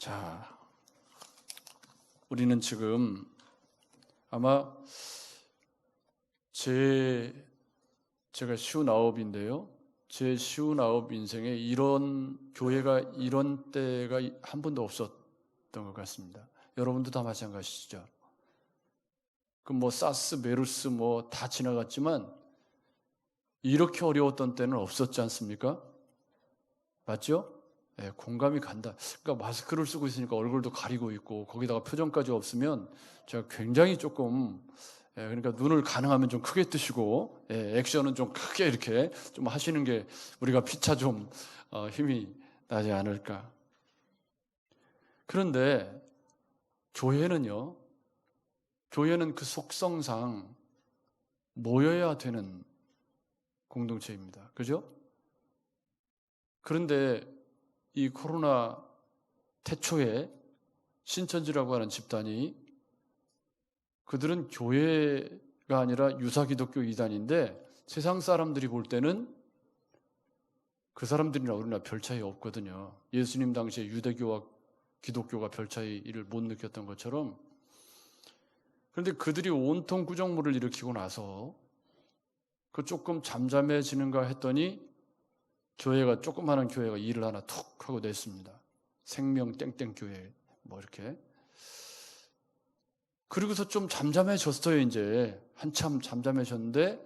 자, 우리는 지금 아마 제가 59인데요. 제 59 인생에 이런 교회가 이런 때가 한 번도 없었던 것 같습니다. 여러분도 다 마찬가지시죠? 그 사스, 메르스 다 지나갔지만 이렇게 어려웠던 때는 없었지 않습니까? 맞죠? 네, 공감이 간다. 그러니까 마스크를 쓰고 있으니까 얼굴도 가리고 있고 거기다가 표정까지 없으면 제가 굉장히 조금 그러니까 눈을 가능하면 좀 크게 뜨시고 액션은 좀 크게 이렇게 좀 하시는 게 우리가 피차 좀 힘이 나지 않을까. 그런데 교회는요. 교회는 그 속성상 모여야 되는 공동체입니다. 그죠? 그런데 이 코로나 태초에 신천지라고 하는 집단이 그들은 교회가 아니라 유사기독교 이단인데 세상 사람들이 볼 때는 그 사람들이나 우리나 별 차이 없거든요. 예수님 당시에 유대교와 기독교가 별 차이를 못 느꼈던 것처럼. 그런데 그들이 온통 구정물을 일으키고 나서 그 조금 잠잠해지는가 했더니 교회가 조그마한 교회가 일을 하나 툭 하고 냈습니다. 생명 땡땡 교회 이렇게. 그리고서 좀 잠잠해졌어요. 이제 한참 잠잠해졌는데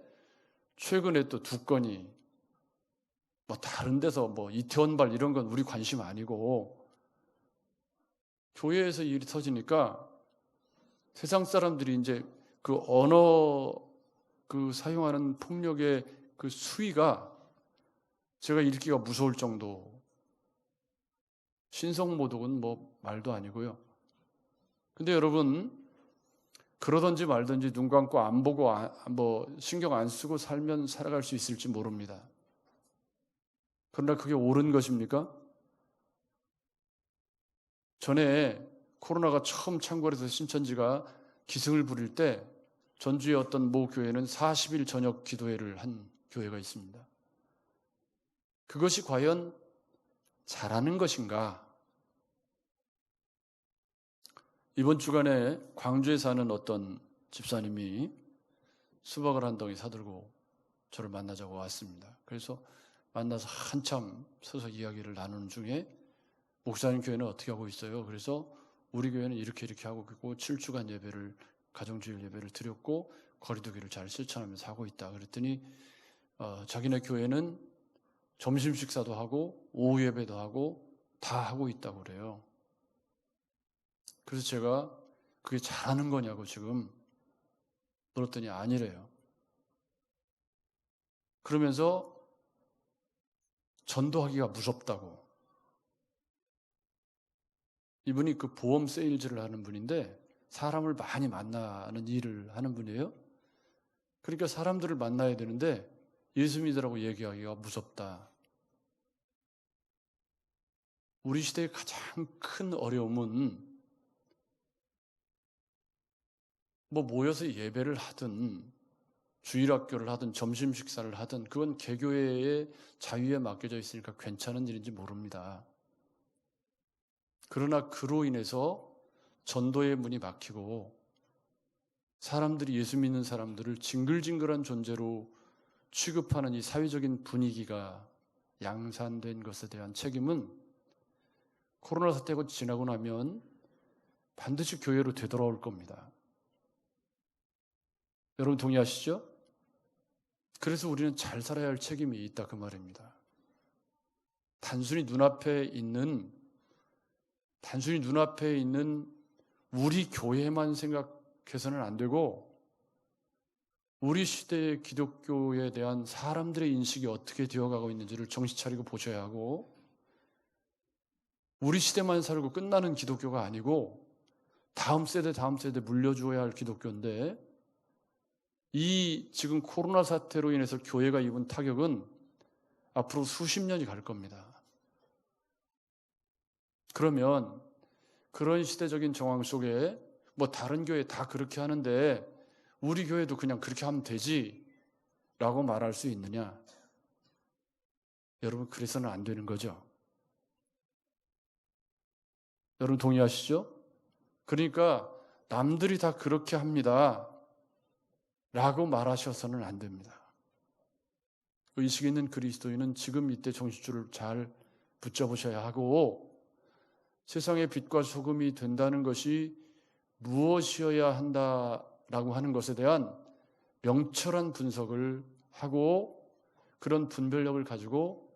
최근에 또 두 건이 다른 데서 이태원발 이런 건 우리 관심 아니고 교회에서 일이 터지니까 세상 사람들이 이제 그 언어 그 사용하는 폭력의 그 수위가 제가 읽기가 무서울 정도. 신성모독은 말도 아니고요. 근데 여러분 그러든지 말든지 눈 감고 안 보고 신경 안 쓰고 살면 살아갈 수 있을지 모릅니다. 그러나 그게 옳은 것입니까? 전에 코로나가 처음 창궐해서 신천지가 기승을 부릴 때 전주의 어떤 모 교회는 40일 저녁 기도회를 한 교회가 있습니다. 그것이 과연 잘하는 것인가? 이번 주간에 광주에 사는 어떤 집사님이 수박을 한 덩이 사들고 저를 만나자고 왔습니다. 그래서 만나서 한참 서서 이야기를 나누는 중에 목사님 교회는 어떻게 하고 있어요? 그래서 우리 교회는 이렇게 하고 있고 7주간 예배를 가정주일 예배를 드렸고 거리두기를 잘 실천하면서 하고 있다. 그랬더니 자기네 교회는 점심 식사도 하고 오후 예배도 하고 다 하고 있다고 그래요. 그래서 제가 그게 잘하는 거냐고 지금 물었더니 아니래요. 그러면서 전도하기가 무섭다고. 이분이 그 보험 세일즈를 하는 분인데 사람을 많이 만나는 일을 하는 분이에요. 그러니까 사람들을 만나야 되는데 예수 믿으라고 얘기하기가 무섭다. 우리 시대의 가장 큰 어려움은 모여서 예배를 하든 주일학교를 하든 점심 식사를 하든 그건 개교회의 자유에 맡겨져 있으니까 괜찮은 일인지 모릅니다. 그러나 그로 인해서 전도의 문이 막히고 사람들이 예수 믿는 사람들을 징글징글한 존재로 취급하는 이 사회적인 분위기가 양산된 것에 대한 책임은 코로나 사태가 지나고 나면 반드시 교회로 되돌아올 겁니다. 여러분 동의하시죠? 그래서 우리는 잘 살아야 할 책임이 있다 그 말입니다. 단순히 눈앞에 있는 우리 교회만 생각해서는 안 되고 우리 시대의 기독교에 대한 사람들의 인식이 어떻게 되어가고 있는지를 정신 차리고 보셔야 하고 우리 시대만 살고 끝나는 기독교가 아니고 다음 세대 물려주어야 할 기독교인데 이 지금 코로나 사태로 인해서 교회가 입은 타격은 앞으로 수십 년이 갈 겁니다. 그러면 그런 시대적인 정황 속에 다른 교회 다 그렇게 하는데 우리 교회도 그냥 그렇게 하면 되지 라고 말할 수 있느냐? 여러분 그래서는 안 되는 거죠. 여러분 동의하시죠? 그러니까 남들이 다 그렇게 합니다 라고 말하셔서는 안 됩니다. 의식 있는 그리스도인은 지금 이때 정신줄을 잘 붙잡으셔야 하고, 세상의 빛과 소금이 된다는 것이 무엇이어야 한다라고 하는 것에 대한 명철한 분석을 하고 그런 분별력을 가지고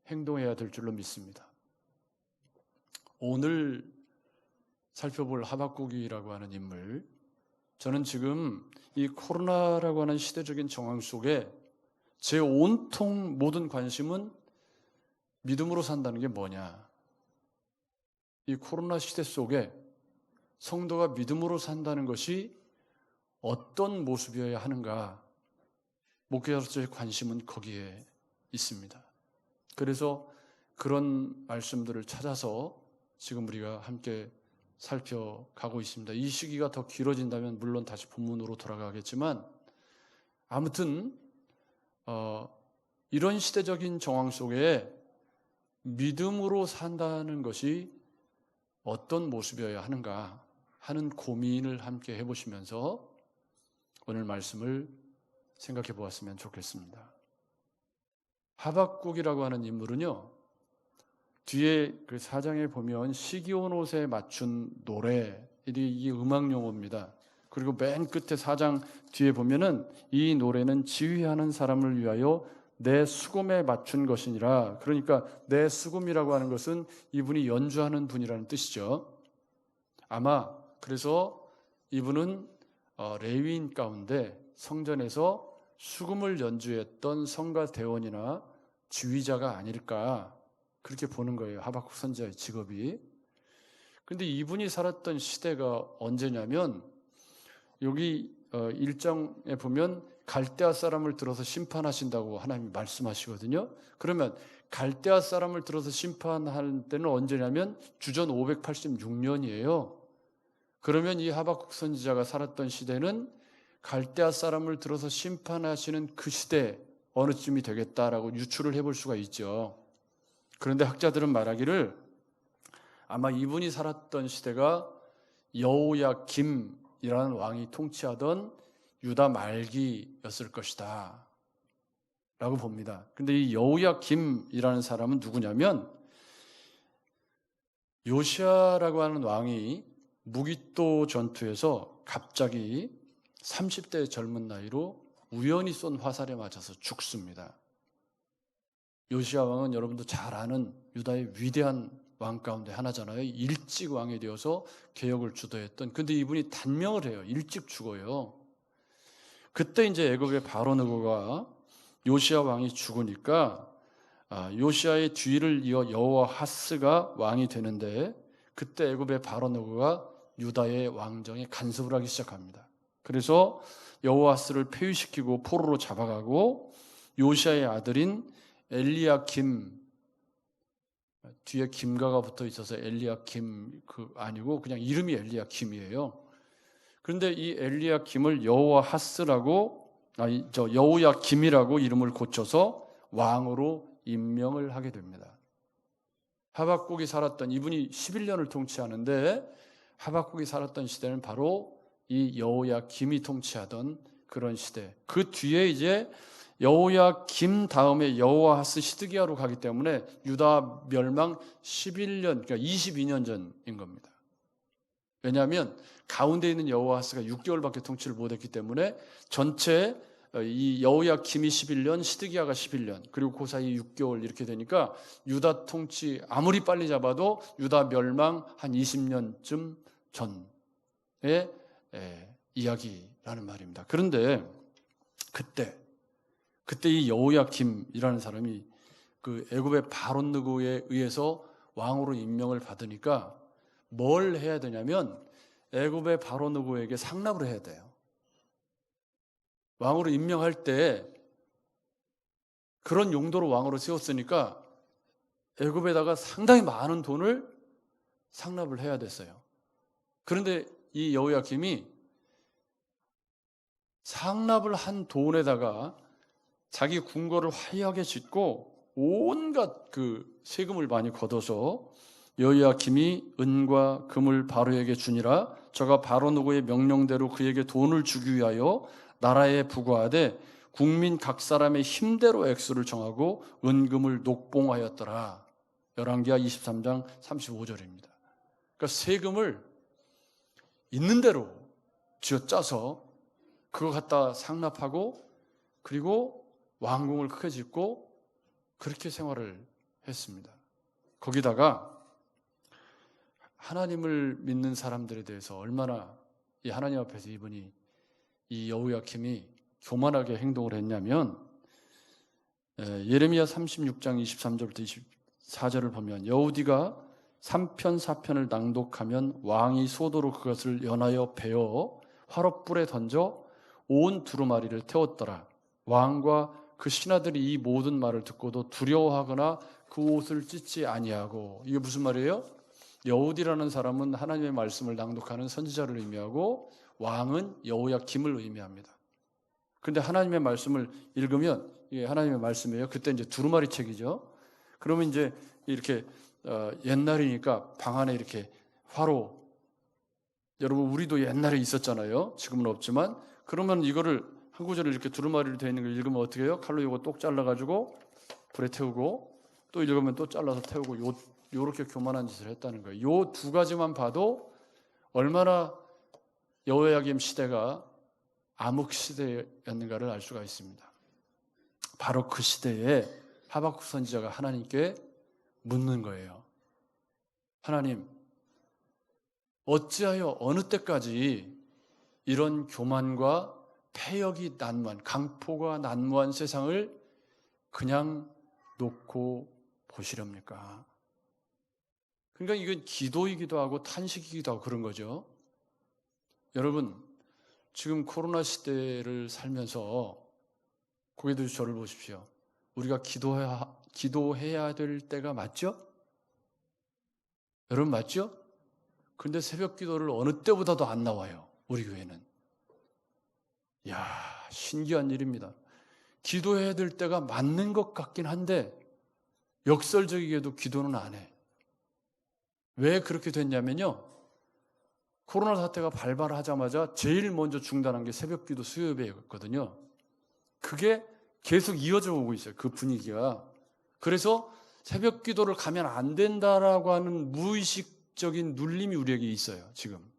행동해야 될 줄로 믿습니다. 오늘 살펴볼 하박국이라고 하는 인물, 저는 지금 이 코로나라고 하는 시대적인 정황 속에 제 온통 모든 관심은 믿음으로 산다는 게 뭐냐, 이 코로나 시대 속에 성도가 믿음으로 산다는 것이 어떤 모습이어야 하는가, 목회자로서의 관심은 거기에 있습니다. 그래서 그런 말씀들을 찾아서 지금 우리가 함께 살펴가고 있습니다. 이 시기가 더 길어진다면 물론 다시 본문으로 돌아가겠지만, 아무튼 이런 시대적인 정황 속에 믿음으로 산다는 것이 어떤 모습이어야 하는가 하는 고민을 함께 해보시면서 오늘 말씀을 생각해 보았으면 좋겠습니다. 하박국이라고 하는 인물은요, 뒤에 그 4장에 보면 시기온 옷에 맞춘 노래, 이 음악 용어입니다. 그리고 맨 끝에 4장 뒤에 보면은 이 노래는 지휘하는 사람을 위하여 내 수금에 맞춘 것이니라. 그러니까 내 수금이라고 하는 것은 이분이 연주하는 분이라는 뜻이죠. 아마 그래서 이분은 레위인 가운데 성전에서 수금을 연주했던 성가 대원이나 지휘자가 아닐까, 그렇게 보는 거예요. 하박국 선지자의 직업이. 그런데 이분이 살았던 시대가 언제냐면, 여기 1장에 보면 갈대아 사람을 들어서 심판하신다고 하나님이 말씀하시거든요. 그러면 갈대아 사람을 들어서 심판할 때는 언제냐면 주전 586년이에요. 그러면 이 하박국 선지자가 살았던 시대는 갈대아 사람을 들어서 심판하시는 그 시대 어느쯤이 되겠다라고 유추를 해볼 수가 있죠. 그런데 학자들은 말하기를 아마 이분이 살았던 시대가 여호야김이라는 왕이 통치하던 유다 말기였을 것이다 라고 봅니다. 근데 이 여호야김이라는 사람은 누구냐면, 요시야라고 하는 왕이 무기또 전투에서 갑자기 30대 젊은 나이로 우연히 쏜 화살에 맞아서 죽습니다. 요시야 왕은 여러분도 잘 아는 유다의 위대한 왕 가운데 하나잖아요. 일찍 왕이 되어서 개혁을 주도했던. 근데 이분이 단명을 해요. 일찍 죽어요. 그때 이제 애굽의 바로느고가 요시야 왕이 죽으니까 요시야의 뒤를 이어 여호아하스가 왕이 되는데, 그때 애굽의 바로느고가 유다의 왕정에 간섭을 하기 시작합니다. 그래서 여호아하스를 폐위시키고 포로로 잡아가고 요시야의 아들인 엘리야김, 뒤에 김가가 붙어 있어서 엘리야김 아니고 그냥 이름이 엘리야김이에요. 그런데 이 엘리야김을 여호야김이라고 이름을 고쳐서 왕으로 임명을 하게 됩니다. 하박국이 살았던, 이분이 11년을 통치하는데 하박국이 살았던 시대는 바로 이 여호야김이 통치하던 그런 시대. 그 뒤에 이제 여호야김 다음에 여호아하스 시드기야로 가기 때문에 유다 멸망 11년, 그러니까 22년 전인 겁니다. 왜냐하면 가운데 있는 여호아하스가 6개월밖에 통치를 못했기 때문에 전체 이 여호야김이 11년, 시드기야가 11년, 그리고 그 사이 6개월 이렇게 되니까 유다 통치 아무리 빨리 잡아도 유다 멸망 한 20년쯤 전의 이야기라는 말입니다. 그런데 그때 이 여호야김이라는 사람이 그 애굽의 바롯느고에 의해서 왕으로 임명을 받으니까 뭘 해야 되냐면 애굽의 바롯느고에게 상납을 해야 돼요. 왕으로 임명할 때 그런 용도로 왕으로 세웠으니까 애굽에다가 상당히 많은 돈을 상납을 해야 됐어요. 그런데 이 여호야김이 상납을 한 돈에다가 자기 궁궐을 화려하게 짓고 온갖 그 세금을 많이 걷어서 여호야김이 은과 금을 바로에게 주니라. 저가 바로 누구의 명령대로 그에게 돈을 주기 위하여 나라에 부과하되 국민 각 사람의 힘대로 액수를 정하고 은금을 녹봉하였더라. 열왕기하 23장 35절입니다. 그러니까 세금을 있는 대로 쥐어짜서 그거 갖다 상납하고 그리고 왕궁을 크게 짓고 그렇게 생활을 했습니다. 거기다가 하나님을 믿는 사람들에 대해서 얼마나 이 하나님 앞에서 이분이 이 여호야김이 교만하게 행동을 했냐면 예레미야 36장 23절부터 24절을 보면 여우디가 3편 4편을 낭독하면 왕이 소도로 그것을 연하여 베어 화롯불에 던져 온 두루마리를 태웠더라. 왕과 그 신하들이 이 모든 말을 듣고도 두려워하거나 그 옷을 찢지 아니하고. 이게 무슨 말이에요? 여우디라는 사람은 하나님의 말씀을 낭독하는 선지자를 의미하고 왕은 여호야김을 의미합니다. 그런데 하나님의 말씀을 읽으면 이게 하나님의 말씀이에요. 그때 이제 두루마리 책이죠. 그러면 이제 이렇게 옛날이니까 방 안에 이렇게 화로, 여러분 우리도 옛날에 있었잖아요. 지금은 없지만. 그러면 이거를 한 구절을 이렇게 두루마리로 되어 있는 걸 읽으면 어떻게 해요? 칼로 이거 똑 잘라가지고 불에 태우고 또 읽으면 또 잘라서 태우고 요렇게 교만한 짓을 했다는 거예요. 요 두 가지만 봐도 얼마나 여호야김 시대가 암흑 시대였는가를 알 수가 있습니다. 바로 그 시대에 하박국 선지자가 하나님께 묻는 거예요. 하나님, 어찌하여 어느 때까지 이런 교만과 패역이 난무한, 강포가 난무한 세상을 그냥 놓고 보시렵니까? 그러니까 이건 기도이기도 하고 탄식이기도 하고 그런 거죠. 여러분, 지금 코로나 시대를 살면서 고개들 저를 보십시오. 우리가 기도해야 될 때가 맞죠? 여러분 맞죠? 근데 새벽 기도를 어느 때보다도 안 나와요. 우리 교회는. 이야, 신기한 일입니다. 기도해야 될 때가 맞는 것 같긴 한데 역설적이게도 기도는 안 해. 왜 그렇게 됐냐면요. 코로나 사태가 발발하자마자 제일 먼저 중단한 게 새벽 기도 수요예배였거든요. 그게 계속 이어져 오고 있어요. 그 분위기가. 그래서 새벽 기도를 가면 안 된다라고 하는 무의식적인 눌림이 우리에게 있어요. 지금.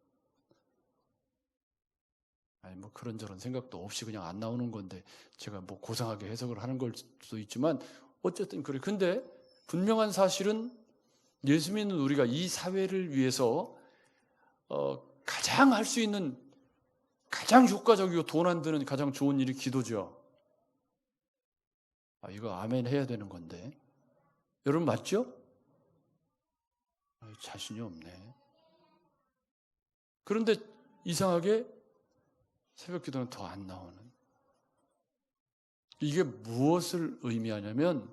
아니 뭐 그런저런 생각도 없이 그냥 안 나오는 건데 제가 뭐 고상하게 해석을 하는 걸 수도 있지만 어쨌든 그래. 근데 분명한 사실은 예수 믿는 우리가 이 사회를 위해서 가장 할 수 있는 가장 효과적이고 돈 안 드는 가장 좋은 일이 기도죠. 이거 아멘 해야 되는 건데. 여러분 맞죠? 자신이 없네. 그런데 이상하게 새벽 기도는 더 안 나오는. 이게 무엇을 의미하냐면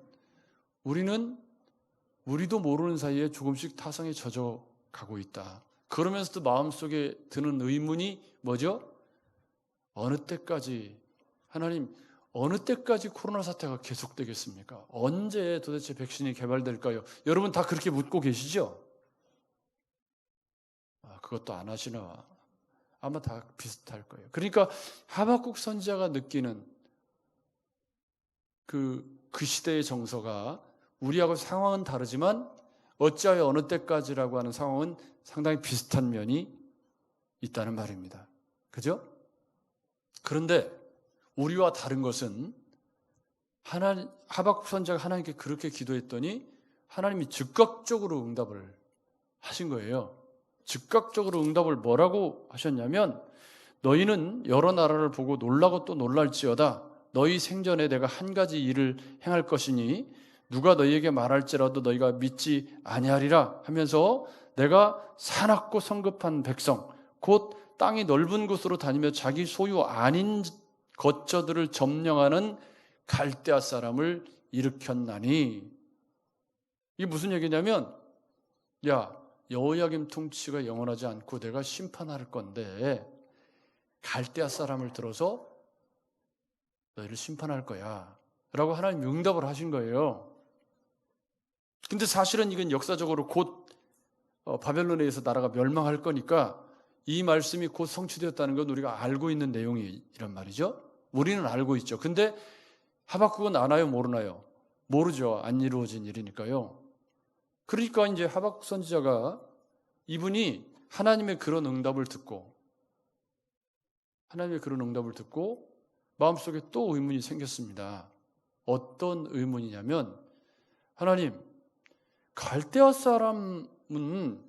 우리도 모르는 사이에 조금씩 타성에 젖어가고 있다. 그러면서도 마음속에 드는 의문이 뭐죠? 어느 때까지 하나님 어느 때까지 코로나 사태가 계속되겠습니까? 언제 도대체 백신이 개발될까요? 여러분 다 그렇게 묻고 계시죠? 그것도 안 하시나? 아마 다 비슷할 거예요. 그러니까 하박국 선지자가 느끼는 그 시대의 정서가 우리하고 상황은 다르지만 어찌하여 어느 때까지라고 하는 상황은 상당히 비슷한 면이 있다는 말입니다. 그죠? 그런데 우리와 다른 것은 하박국 선지자가 하나님께 그렇게 기도했더니 하나님이 즉각적으로 응답을 하신 거예요. 즉각적으로 응답을 뭐라고 하셨냐면 너희는 여러 나라를 보고 놀라고 또 놀랄지어다. 너희 생전에 내가 한 가지 일을 행할 것이니 누가 너희에게 말할지라도 너희가 믿지 아니하리라 하면서 내가 사납고 성급한 백성 곧 땅이 넓은 곳으로 다니며 자기 소유 아닌 거처들을 점령하는 갈대아 사람을 일으켰나니. 이게 무슨 얘기냐면 여호야김 통치가 영원하지 않고 내가 심판할 건데 갈대아 사람을 들어서 너희를 심판할 거야 라고 하나님이 응답을 하신 거예요. 근데 사실은 이건 역사적으로 곧 바벨론에 의해서 나라가 멸망할 거니까 이 말씀이 곧 성취되었다는 건 우리가 알고 있는 내용이란 말이죠. 우리는 알고 있죠. 근데 하박국은 아나요, 모르나요? 모르죠. 안 이루어진 일이니까요. 그러니까 이제 하박국 선지자가 이분이 하나님의 그런 응답을 듣고 마음속에 또 의문이 생겼습니다. 어떤 의문이냐면, 하나님, 갈대아 사람은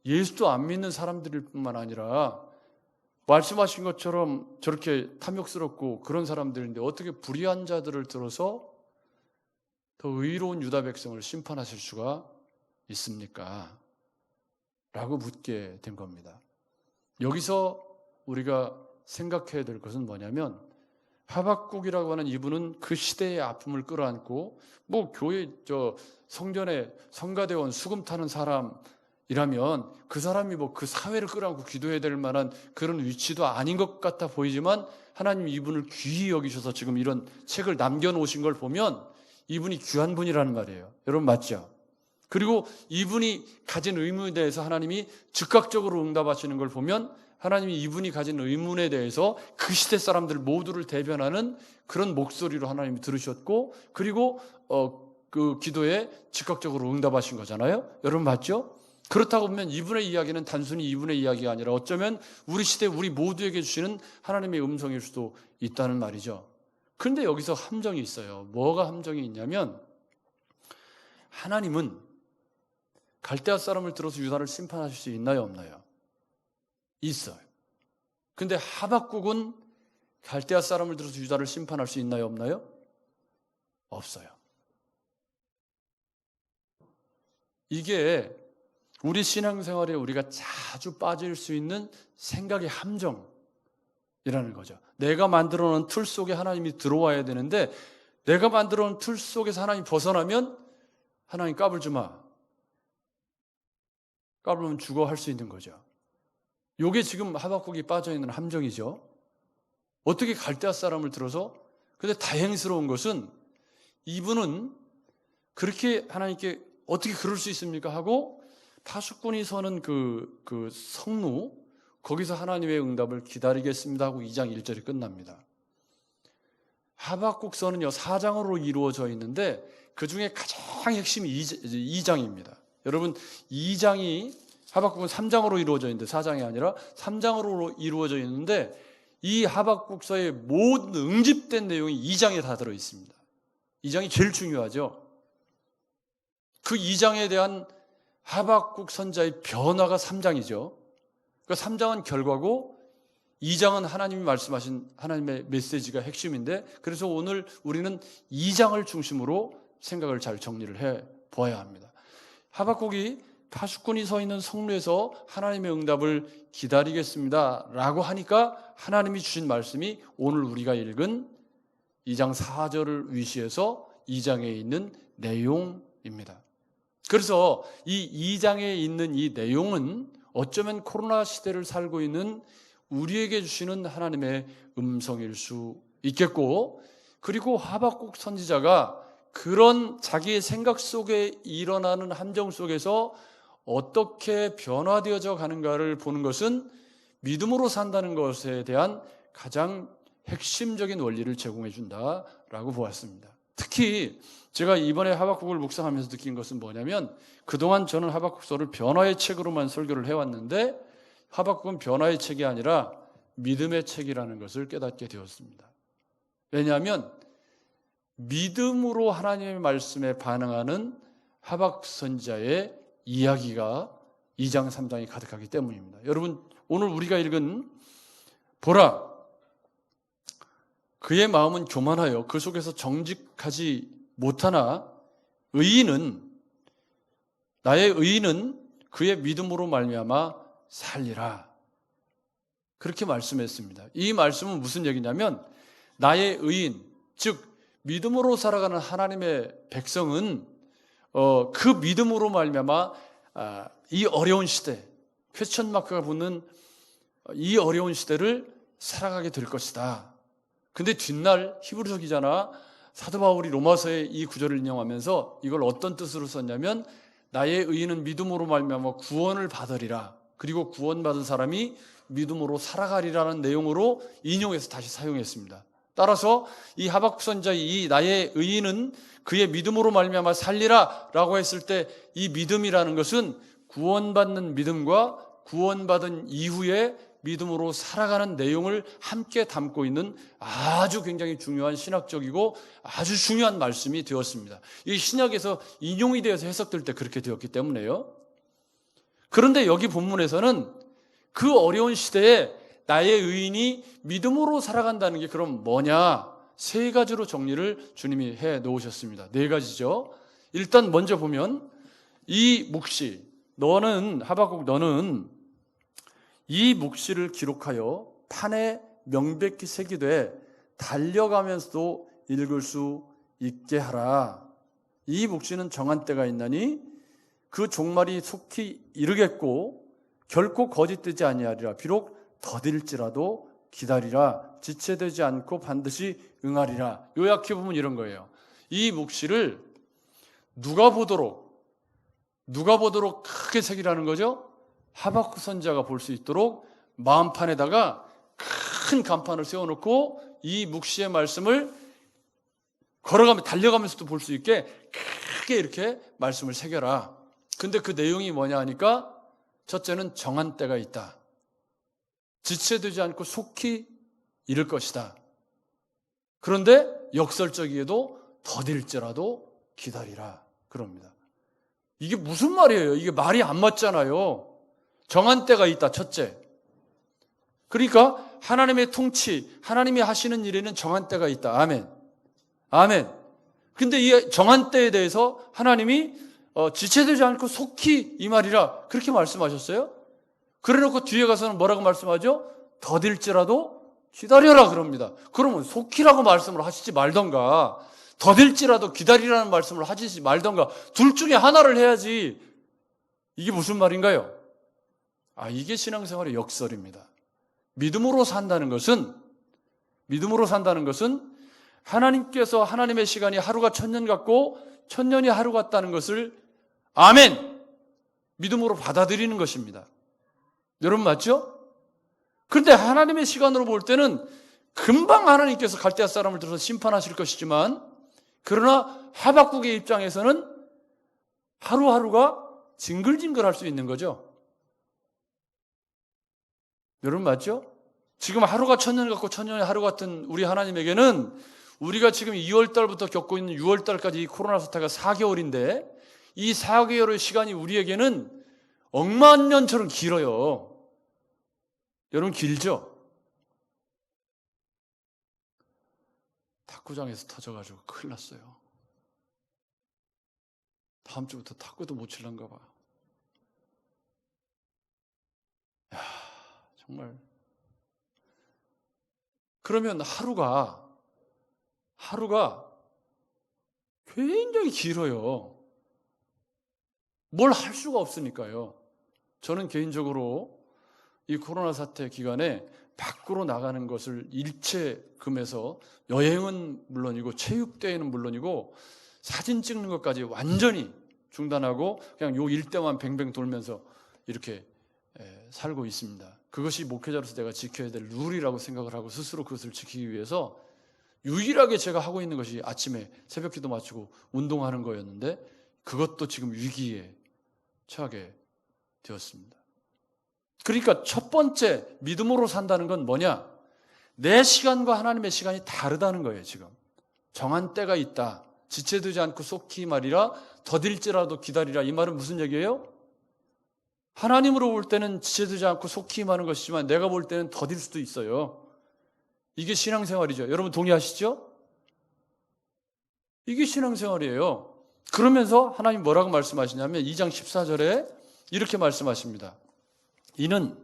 예수도 안 믿는 사람들일 뿐만 아니라 말씀하신 것처럼 저렇게 탐욕스럽고 그런 사람들인데 어떻게 불의한 자들을 들어서 더 의로운 유다 백성을 심판하실 수가 있습니까? 라고 묻게 된 겁니다. 여기서 우리가 생각해야 될 것은 뭐냐면, 하박국이라고 하는 이분은 그 시대의 아픔을 끌어안고 교회 성전에 성가대원 수금 타는 사람이라면 그 사람이 그 사회를 끌어안고 기도해야 될 만한 그런 위치도 아닌 것 같아 보이지만, 하나님 이분을 귀히 여기셔서 지금 이런 책을 남겨놓으신 걸 보면 이분이 귀한 분이라는 말이에요. 여러분 맞죠? 그리고 이분이 가진 의문에 대해서 하나님이 즉각적으로 응답하시는 걸 보면 하나님이 이분이 가진 의문에 대해서 그 시대 사람들 모두를 대변하는 그런 목소리로 하나님이 들으셨고, 그리고 그 기도에 즉각적으로 응답하신 거잖아요. 여러분 맞죠? 그렇다고 보면 이분의 이야기는 단순히 이분의 이야기가 아니라 어쩌면 우리 시대 우리 모두에게 주시는 하나님의 음성일 수도 있다는 말이죠. 그런데 여기서 함정이 있어요. 뭐가 함정이 있냐면, 하나님은 갈대아 사람을 들어서 유다를 심판하실 수 있나요, 없나요? 있어요. 근데 하박국은 갈대아 사람을 들어서 유다를 심판할 수 있나요, 없나요? 없어요. 이게 우리 신앙생활에 우리가 자주 빠질 수 있는 생각의 함정이라는 거죠. 내가 만들어 놓은 틀 속에 하나님이 들어와야 되는데, 내가 만들어 놓은 틀 속에서 하나님이 벗어나면 하나님 까불지 마, 까불면 죽어 할 수 있는 거죠. 이게 지금 하박국이 빠져있는 함정이죠. 어떻게 갈대아 사람을 들어서, 근데 다행스러운 것은 이분은 그렇게 하나님께 어떻게 그럴 수 있습니까 하고 파수꾼이 서는 그 성루, 거기서 하나님의 응답을 기다리겠습니다 하고 2장 1절이 끝납니다. 하박국서는요 4장으로 이루어져 있는데 그 중에 가장 핵심이 2장입니다. 여러분 2장이 하박국은 3장으로 이루어져 있는데 4장이 아니라 3장으로 이루어져 있는데, 이 하박국서의 모든 응집된 내용이 2장에 다 들어있습니다. 2장이 제일 중요하죠. 그 2장에 대한 하박국 선자의 변화가 3장이죠. 그러니까 3장은 결과고 2장은 하나님이 말씀하신 하나님의 메시지가 핵심인데, 그래서 오늘 우리는 2장을 중심으로 생각을 잘 정리를 해 보아야 합니다. 하박국이 파수꾼이 서 있는 성루에서 하나님의 응답을 기다리겠습니다 라고 하니까 하나님이 주신 말씀이 오늘 우리가 읽은 2장 4절을 위시해서 2장에 있는 내용입니다. 그래서 이 2장에 있는 이 내용은 어쩌면 코로나 시대를 살고 있는 우리에게 주시는 하나님의 음성일 수 있겠고, 그리고 하박국 선지자가 그런 자기의 생각 속에 일어나는 함정 속에서 어떻게 변화되어져 가는가를 보는 것은 믿음으로 산다는 것에 대한 가장 핵심적인 원리를 제공해 준다라고 보았습니다. 특히 제가 이번에 하박국을 묵상하면서 느낀 것은 뭐냐면, 그동안 저는 하박국서를 변화의 책으로만 설교를 해왔는데 하박국은 변화의 책이 아니라 믿음의 책이라는 것을 깨닫게 되었습니다. 왜냐하면 믿음으로 하나님의 말씀에 반응하는 하박국 선지자의 이야기가 2장 3장이 가득하기 때문입니다. 여러분 오늘 우리가 읽은 보라, 그의 마음은 교만하여 그 속에서 정직하지 못하나 나의 의인은 그의 믿음으로 말미암아 살리라, 그렇게 말씀했습니다. 이 말씀은 무슨 얘기냐면, 나의 의인, 즉 믿음으로 살아가는 하나님의 백성은 그 믿음으로 말미암아 이 어려운 시대, 퀘스천 마크가 붙는 이 어려운 시대를 살아가게 될 것이다. 근데 뒷날 히브리서 기자나 사도 바울이 로마서의 이 구절을 인용하면서 이걸 어떤 뜻으로 썼냐면, 나의 의인은 믿음으로 말미암아 구원을 받으리라. 그리고 구원받은 사람이 믿음으로 살아가리라는 내용으로 인용해서 다시 사용했습니다. 따라서 이 하박국 선지자의 이 나의 의인은 그의 믿음으로 말미암아 살리라 라고 했을 때 이 믿음이라는 것은 구원받는 믿음과 구원받은 이후에 믿음으로 살아가는 내용을 함께 담고 있는 아주 굉장히 중요한 신학적이고 아주 중요한 말씀이 되었습니다. 이 신약에서 인용이 되어서 해석될 때 그렇게 되었기 때문에요. 그런데 여기 본문에서는 그 어려운 시대에 나의 의인이 믿음으로 살아간다는 게 그럼 뭐냐? 세 가지로 정리를 주님이 해 놓으셨습니다. 네 가지죠. 일단 먼저 보면 이 묵시, 하박국 너는 이 묵시를 기록하여 판에 명백히 새기되 달려가면서도 읽을 수 있게 하라. 이 묵시는 정한 때가 있나니 그 종말이 속히 이르겠고 결코 거짓되지 아니하리라. 비록 더딜지라도 기다리라. 지체되지 않고 반드시 응하리라. 요약해 보면 이런 거예요. 이 묵시를 누가 보도록 크게 새기라는 거죠. 하박국 선지자가 볼 수 있도록 마음판에다가 큰 간판을 세워놓고 이 묵시의 말씀을 달려가면서도 볼 수 있게 크게 이렇게 말씀을 새겨라. 근데 그 내용이 뭐냐 하니까 첫째는 정한 때가 있다. 지체되지 않고 속히 이를 것이다. 그런데 역설적이게도 더딜지라도 기다리라. 그럽니다. 이게 무슨 말이에요? 이게 말이 안 맞잖아요. 정한 때가 있다, 첫째. 그러니까 하나님의 통치, 하나님이 하시는 일에는 정한 때가 있다. 아멘. 아멘. 근데 이 정한 때에 대해서 하나님이 지체되지 않고 속히 이 말이라 그렇게 말씀하셨어요? 그래놓고 뒤에 가서는 뭐라고 말씀하죠? 더딜지라도 기다려라 그럽니다. 그러면 속히라고 말씀을 하시지 말던가 더딜지라도 기다리라는 말씀을 하시지 말던가 둘 중에 하나를 해야지. 이게 무슨 말인가요? 이게 신앙생활의 역설입니다. 믿음으로 산다는 것은 하나님께서 하나님의 시간이 하루가 1000년 같고 1000년이 하루 같다는 것을 아멘! 믿음으로 받아들이는 것입니다. 여러분 맞죠? 그런데 하나님의 시간으로 볼 때는 금방 하나님께서 갈대아 사람을 들어서 심판하실 것이지만 그러나 하박국의 입장에서는 하루하루가 징글징글할 수 있는 거죠. 여러분 맞죠? 지금 하루가 1000년 같고 1000년이 하루 같은 우리 하나님에게는 우리가 지금 2월달부터 겪고 있는 6월달까지 이 코로나 사태가 4개월인데 이 4개월의 시간이 우리에게는 억만 년처럼 길어요. 여러분 길죠? 탁구장에서 터져가지고 큰일 났어요. 다음 주부터 탁구도 못 칠란가 봐. 야, 정말. 그러면 하루가 굉장히 길어요. 뭘 할 수가 없으니까요. 저는 개인적으로 이 코로나 사태 기간에 밖으로 나가는 것을 일체 금해서 여행은 물론이고 체육대회는 물론이고 사진 찍는 것까지 완전히 중단하고 그냥 요 일대만 뱅뱅 돌면서 이렇게 살고 있습니다. 그것이 목회자로서 내가 지켜야 될 룰이라고 생각을 하고 스스로 그것을 지키기 위해서 유일하게 제가 하고 있는 것이 아침에 새벽기도 마치고 운동하는 거였는데 그것도 지금 위기에 처하게 되었습니다. 그러니까 첫 번째 믿음으로 산다는 건 뭐냐? 내 시간과 하나님의 시간이 다르다는 거예요. 지금 정한 때가 있다. 지체되지 않고 속히 말이라 더딜지라도 기다리라. 이 말은 무슨 얘기예요? 하나님으로 볼 때는 지체되지 않고 속히 임하는 것이지만 내가 볼 때는 더딜 수도 있어요. 이게 신앙생활이죠. 여러분 동의하시죠? 이게 신앙생활이에요. 그러면서 하나님 뭐라고 말씀하시냐면 2장 14절에 이렇게 말씀하십니다. 이는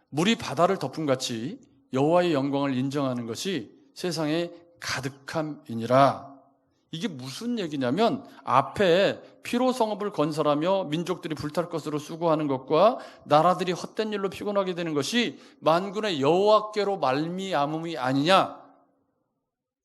물이 바다를 덮음같이 여호와의 영광을 인정하는 것이 세상에 가득함이니라. 이게 무슨 얘기냐면 앞에 피로 성읍을 건설하며 민족들이 불탈 것으로 수고하는 것과 나라들이 헛된 일로 피곤하게 되는 것이 만군의 여호와께로 말미암음이 아니냐.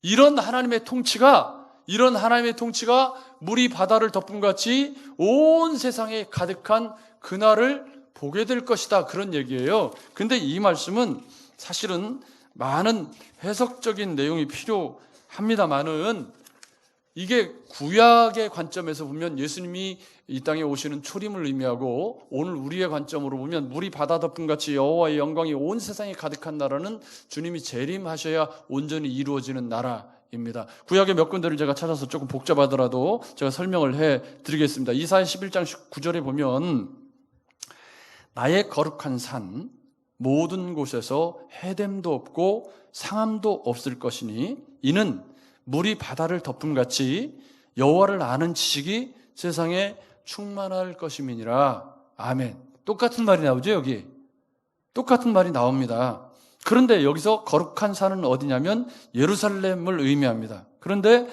이런 하나님의 통치가 이런 하나님의 통치가 물이 바다를 덮음같이 온 세상에 가득한 그날을 보게 될 것이다, 그런 얘기예요. 근데 이 말씀은 사실은 많은 해석적인 내용이 필요합니다만은 이게 구약의 관점에서 보면 예수님이 이 땅에 오시는 초림을 의미하고, 오늘 우리의 관점으로 보면 물이 바다 덮음같이 여호와의 영광이 온 세상에 가득한 나라는 주님이 재림하셔야 온전히 이루어지는 나라입니다. 구약의 몇 군데를 제가 찾아서 조금 복잡하더라도 제가 설명을 해드리겠습니다. 이사야 11장 9절에 보면 나의 거룩한 산 모든 곳에서 해됨도 없고 상함도 없을 것이니 이는 물이 바다를 덮음같이 여호와를 아는 지식이 세상에 충만할 것임이니라. 아멘. 똑같은 말이 나오죠, 여기. 똑같은 말이 나옵니다. 그런데 여기서 거룩한 산은 어디냐면 예루살렘을 의미합니다. 그런데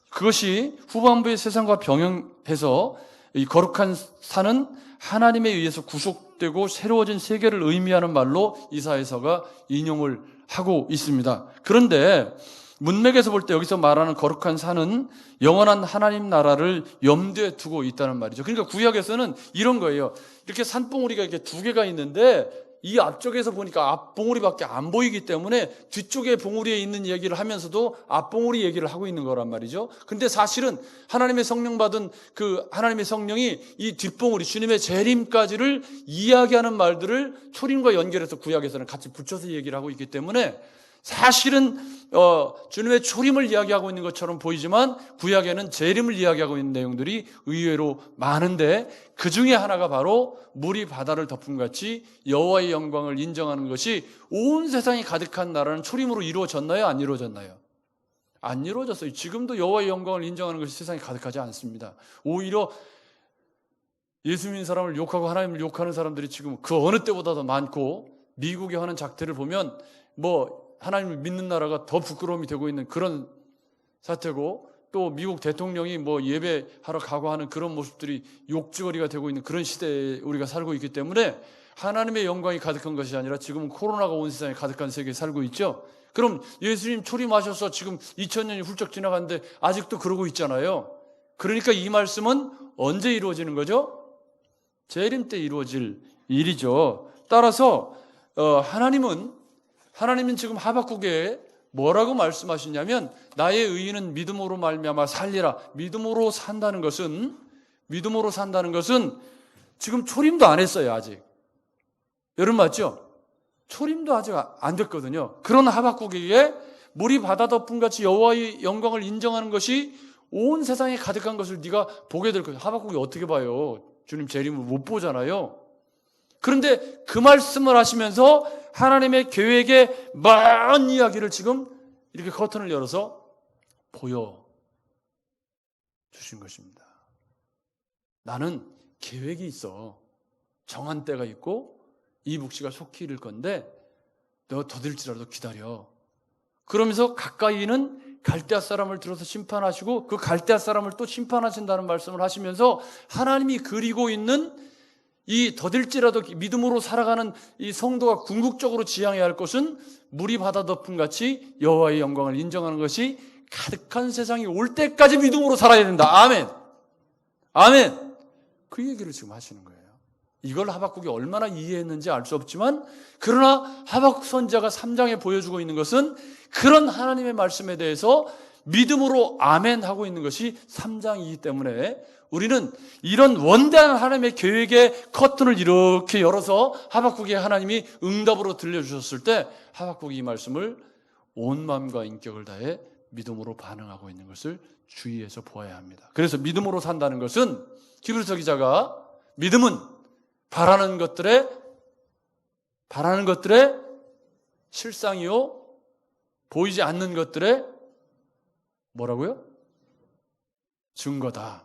그것이 후반부의 세상과 병행해서 이 거룩한 산은 하나님에 의해서 구속되고 새로워진 세계를 의미하는 말로 이사야서가 인용을 하고 있습니다. 그런데 문맥에서 볼 때 여기서 말하는 거룩한 산은 영원한 하나님 나라를 염두에 두고 있다는 말이죠. 그러니까 구약에서는 이런 거예요. 이렇게 산봉우리가 이렇게 두 개가 있는데 이 앞쪽에서 보니까 앞봉우리밖에 안 보이기 때문에 뒤쪽에 봉우리에 있는 얘기를 하면서도 앞봉우리 얘기를 하고 있는 거란 말이죠. 근데 사실은 하나님의 성령 받은 그 하나님의 성령이 이 뒷봉우리, 주님의 재림까지를 이야기하는 말들을 초림과 연결해서 구약에서는 같이 붙여서 얘기를 하고 있기 때문에 사실은 주님의 초림을 이야기하고 있는 것처럼 보이지만 구약에는 재림을 이야기하고 있는 내용들이 의외로 많은데 그 중에 하나가 바로 물이 바다를 덮음같이 여호와의 영광을 인정하는 것이 온 세상이 가득한 나라는 초림으로 이루어졌나요? 안 이루어졌나요? 안 이루어졌어요. 지금도 여호와의 영광을 인정하는 것이 세상에 가득하지 않습니다. 오히려 예수 믿는 사람을 욕하고 하나님을 욕하는 사람들이 지금 그 어느 때보다도 많고, 미국에 하는 작태를 보면 하나님을 믿는 나라가 더 부끄러움이 되고 있는 그런 사태고, 또 미국 대통령이 예배하러 가고 하는 그런 모습들이 욕지거리가 되고 있는 그런 시대에 우리가 살고 있기 때문에 하나님의 영광이 가득한 것이 아니라 지금은 코로나가 온 세상에 가득한 세계에 살고 있죠. 그럼 예수님 초림하셔서 지금 2000년이 훌쩍 지나갔는데 아직도 그러고 있잖아요. 그러니까 이 말씀은 언제 이루어지는 거죠? 재림 때 이루어질 일이죠. 따라서 하나님은 지금 하박국에 뭐라고 말씀하시냐면 나의 의인은 믿음으로 말미암아 살리라. 믿음으로 산다는 것은 지금 초림도 안 했어요, 아직. 여러분 맞죠? 초림도 아직 안 됐거든요. 그런 하박국에게 물이 바다 덮음같이 여호와의 영광을 인정하는 것이 온 세상에 가득한 것을 네가 보게 될 거예요. 하박국이 어떻게 봐요? 주님 재림을 못 보잖아요. 그런데 그 말씀을 하시면서 하나님의 계획의 먼 이야기를 지금 이렇게 커튼을 열어서 보여주신 것입니다. 나는 계획이 있어. 정한 때가 있고 이 묵시가 속히 이를 건데 너 더딜지라도 기다려. 그러면서 가까이는 갈대아 사람을 들어서 심판하시고 그 갈대아 사람을 또 심판하신다는 말씀을 하시면서 하나님이 그리고 있는 이 더딜지라도 믿음으로 살아가는 이 성도가 궁극적으로 지향해야 할 것은 물이 바다 덮음같이 여호와의 영광을 인정하는 것이 가득한 세상이 올 때까지 믿음으로 살아야 된다. 아멘. 아멘. 그 얘기를 지금 하시는 거예요. 이걸 하박국이 얼마나 이해했는지 알 수 없지만, 그러나 하박국 선지자가 3장에 보여주고 있는 것은 그런 하나님의 말씀에 대해서 믿음으로 아멘 하고 있는 것이 3장이기 때문에 우리는 이런 원대한 하나님의 계획의 커튼을 이렇게 열어서 하박국에 하나님이 응답으로 들려주셨을 때 하박국이 이 말씀을 온 마음과 인격을 다해 믿음으로 반응하고 있는 것을 주의해서 보아야 합니다. 그래서 믿음으로 산다는 것은 히브리서 기자가 믿음은 바라는 것들의 실상이요 보이지 않는 것들의 뭐라고요? 증거다.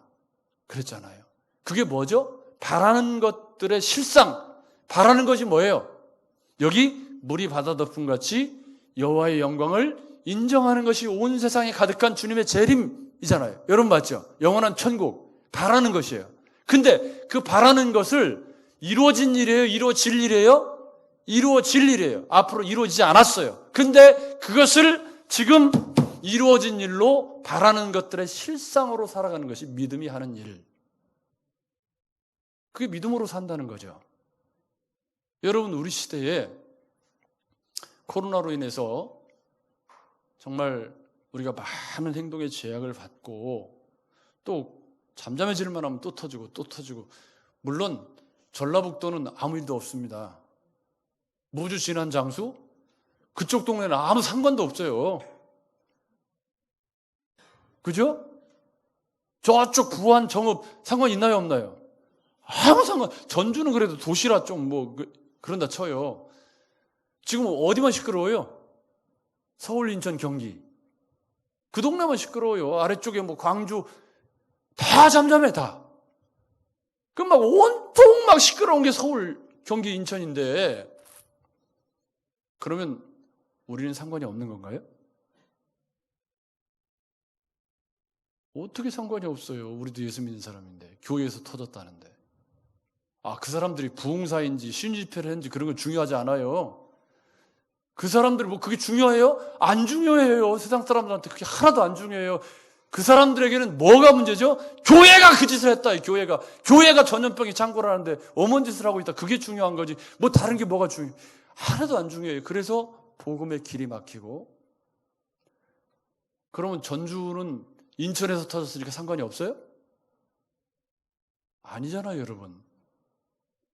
그랬잖아요. 그게 뭐죠? 바라는 것들의 실상. 바라는 것이 뭐예요? 여기 물이 바다 덮음같이 여호와의 영광을 인정하는 것이 온 세상에 가득한 주님의 재림이잖아요. 여러분 맞죠? 영원한 천국. 바라는 것이에요. 근데 그 바라는 것을 이루어진 일이에요? 이루어질 일이에요? 이루어질 일이에요. 앞으로 이루어지지 않았어요. 근데 그것을 지금 이루어진 일로 바라는 것들의 실상으로 살아가는 것이 믿음이 하는 일. 그게 믿음으로 산다는 거죠. 여러분, 우리 시대에 코로나로 인해서 정말 우리가 많은 행동의 제약을 받고 또 잠잠해질만 하면 또 터지고 또 터지고, 물론 전라북도는 아무 일도 없습니다. 무주 진안 장수? 그쪽 동네는 아무 상관도 없어요. 그죠? 저쪽 부안 정읍 상관 있나요 없나요? 아무 상관. 전주는 그래도 도시라 좀 그런다 쳐요. 지금 어디만 시끄러워요? 서울, 인천, 경기. 그 동네만 시끄러워요. 아래쪽에 광주 다 잠잠해 다. 그럼 온통 시끄러운 게 서울, 경기, 인천인데 그러면 우리는 상관이 없는 건가요? 어떻게 상관이 없어요? 우리도 예수 믿는 사람인데, 교회에서 터졌다는데. 그 사람들이 부흥사인지 신집회를 했는지 그런 건 중요하지 않아요. 그 사람들이 그게 중요해요? 안 중요해요. 세상 사람들한테 그게 하나도 안 중요해요. 그 사람들에게는 뭐가 문제죠? 교회가 그 짓을 했다. 교회가 전염병이 창궐하는데 어머니 짓을 하고 있다. 그게 중요한 거지. 다른 게 뭐가 중요해요? 하나도 안 중요해요. 그래서 복음의 길이 막히고. 그러면 전주는 인천에서 터졌으니까 상관이 없어요? 아니잖아요, 여러분.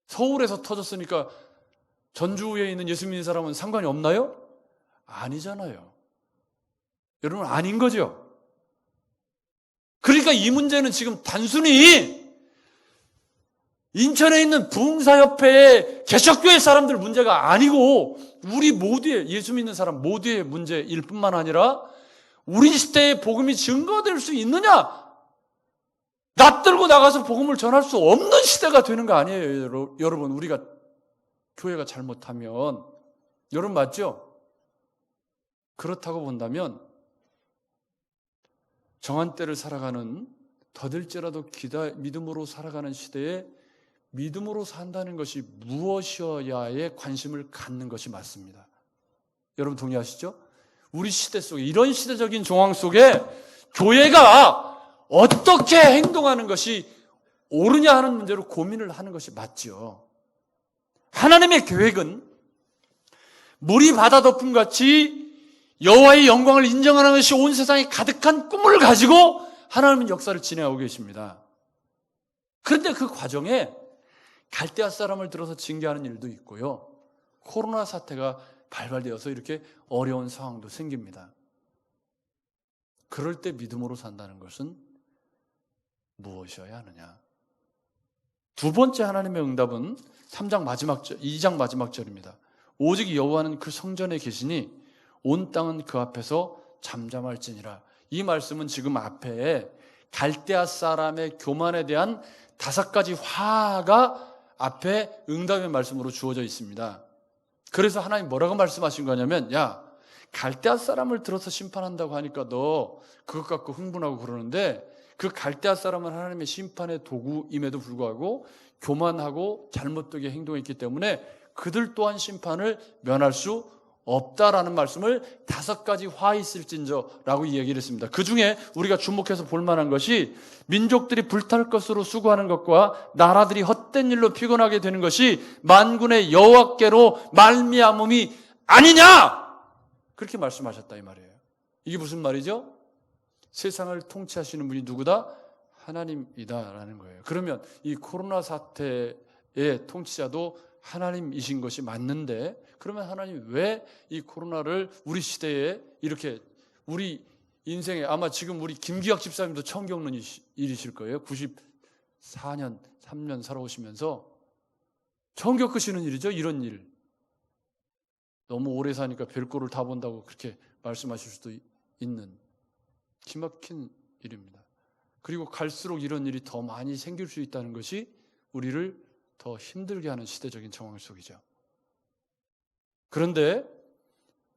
서울에서 터졌으니까 전주에 있는 예수 믿는 사람은 상관이 없나요? 아니잖아요. 여러분, 아닌 거죠. 그러니까 이 문제는 지금 단순히 인천에 있는 부흥사협회의 개척교회 사람들 문제가 아니고 우리 모두의, 예수 믿는 사람 모두의 문제일 뿐만 아니라 우리 시대에 복음이 증거될 수 있느냐? 낯들고 나가서 복음을 전할 수 없는 시대가 되는 거 아니에요, 여러분. 우리가 교회가 잘못하면. 여러분, 맞죠? 그렇다고 본다면 정한 때를 살아가는, 더딜지라도 믿음으로 살아가는 시대에 믿음으로 산다는 것이 무엇이어야에 관심을 갖는 것이 맞습니다. 여러분 동의하시죠? 우리 시대 속에, 이런 시대적인 정황 속에 교회가 어떻게 행동하는 것이 옳으냐 하는 문제로 고민을 하는 것이 맞죠. 하나님의 계획은 물이 바다 덮음같이 여호와의 영광을 인정하는 것이 온 세상에 가득한 꿈을 가지고 하나님은 역사를 진행하고 계십니다. 그런데 그 과정에 갈대아 사람을 들어서 징계하는 일도 있고요. 코로나 사태가 발발되어서 이렇게 어려운 상황도 생깁니다. 그럴 때 믿음으로 산다는 것은 무엇이어야 하느냐? 두 번째 하나님의 응답은 2장 마지막 절입니다. 오직 여호와는 그 성전에 계시니 온 땅은 그 앞에서 잠잠할지니라. 이 말씀은 지금 앞에 갈대아 사람의 교만에 대한 5가지 화가 앞에 응답의 말씀으로 주어져 있습니다. 그래서 하나님 뭐라고 말씀하신 거냐면, 야, 갈대아 사람을 들어서 심판한다고 하니까 너 그것 갖고 흥분하고 그러는데, 그 갈대아 사람은 하나님의 심판의 도구임에도 불구하고 교만하고 잘못되게 행동했기 때문에 그들 또한 심판을 면할 수 없다라는 말씀을 5가지 화 있을진저라고 이야기를 했습니다. 그 중에 우리가 주목해서 볼 만한 것이 민족들이 불탈 것으로 수고하는 것과 나라들이 헛된 일로 피곤하게 되는 것이 만군의 여호와께로 말미암음이 아니냐! 그렇게 말씀하셨다 이 말이에요. 이게 무슨 말이죠? 세상을 통치하시는 분이 누구다? 하나님이다라는 거예요. 그러면 이 코로나 사태의 통치자도 하나님이신 것이 맞는데, 그러면 하나님 왜 이 코로나를 우리 시대에 이렇게, 우리 인생에, 아마 지금 우리 김기학 집사님도 처음 겪는 일이실 거예요. 94년 3년 살아오시면서 처음 겪으시는 일이죠. 이런 일. 너무 오래 사니까 별꼴을 다 본다고 그렇게 말씀하실 수도 있는 기막힌 일입니다. 그리고 갈수록 이런 일이 더 많이 생길 수 있다는 것이 우리를 더 힘들게 하는 시대적인 정황 속이죠. 그런데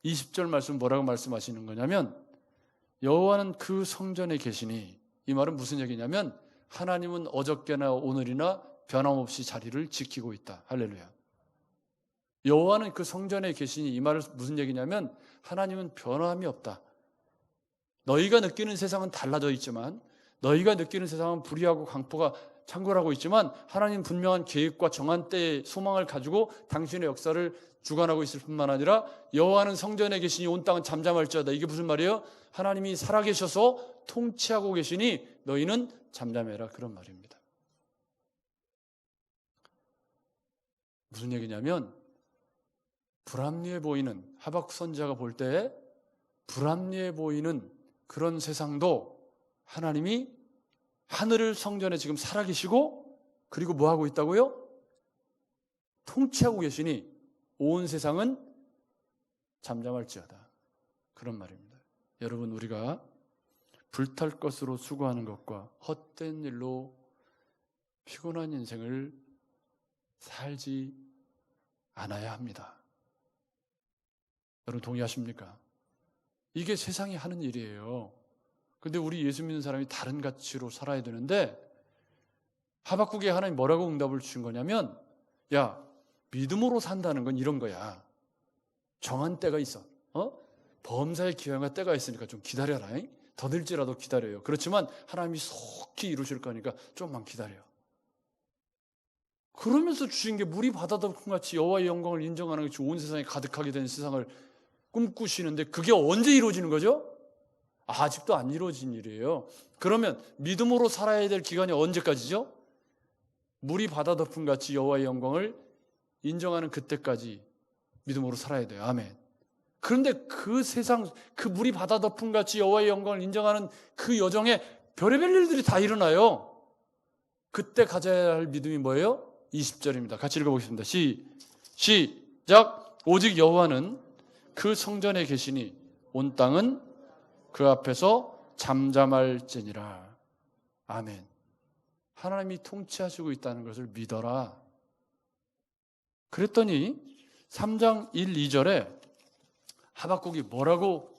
20절 말씀 뭐라고 말씀하시는 거냐면, 여호와는 그 성전에 계시니, 이 말은 무슨 얘기냐면 하나님은 어저께나 오늘이나 변함없이 자리를 지키고 있다. 할렐루야. 여호와는 그 성전에 계시니, 이 말은 무슨 얘기냐면 하나님은 변함이 없다. 너희가 느끼는 세상은 달라져 있지만, 너희가 느끼는 세상은 불의하고 강포가 창궐하고 있지만, 하나님 분명한 계획과 정한 때의 소망을 가지고 당신의 역사를 주관하고 있을 뿐만 아니라 여호와는 성전에 계시니 온 땅은 잠잠할지어다. 이게 무슨 말이에요? 하나님이 살아계셔서 통치하고 계시니 너희는 잠잠해라, 그런 말입니다. 무슨 얘기냐면, 불합리해 보이는, 하박국 선지자가 볼 때 불합리해 보이는 그런 세상도 하나님이 하늘을 성전에 지금 살아계시고, 그리고 뭐 하고 있다고요? 통치하고 계시니 온 세상은 잠잠할지어다, 그런 말입니다. 여러분, 우리가 불탈 것으로 수고하는 것과 헛된 일로 피곤한 인생을 살지 않아야 합니다. 여러분 동의하십니까? 이게 세상이 하는 일이에요. 근데 우리 예수 믿는 사람이 다른 가치로 살아야 되는데, 하박국에 하나님 뭐라고 응답을 주신 거냐면, 야, 믿음으로 산다는 건 이런 거야. 정한 때가 있어. 범사의 기한과 때가 있으니까 좀 기다려라. 더딜지라도 기다려요. 그렇지만 하나님이 속히 이루실 거니까 좀만 기다려. 그러면서 주신 게 물이 바다덮음 같이 여호와의 영광을 인정하는 것이 온 세상에 가득하게 된 세상을 꿈꾸시는데, 그게 언제 이루어지는 거죠? 아직도 안 이루어진 일이에요. 그러면 믿음으로 살아야 될 기간이 언제까지죠? 물이 바다덮음 같이 여호와의 영광을 인정하는 그때까지 믿음으로 살아야 돼요. 아멘. 그런데 그 세상, 그 물이 바다덮음 같이 여호와의 영광을 인정하는 그 여정에 별의별 일들이 다 일어나요. 그때 가져야 할 믿음이 뭐예요? 20절입니다. 같이 읽어보겠습니다. 시작. 오직 여호와는 그 성전에 계시니 온 땅은 그 앞에서 잠잠할지니라. 아멘. 하나님이 통치하시고 있다는 것을 믿어라. 그랬더니 3장 1, 2절에 하박국이 뭐라고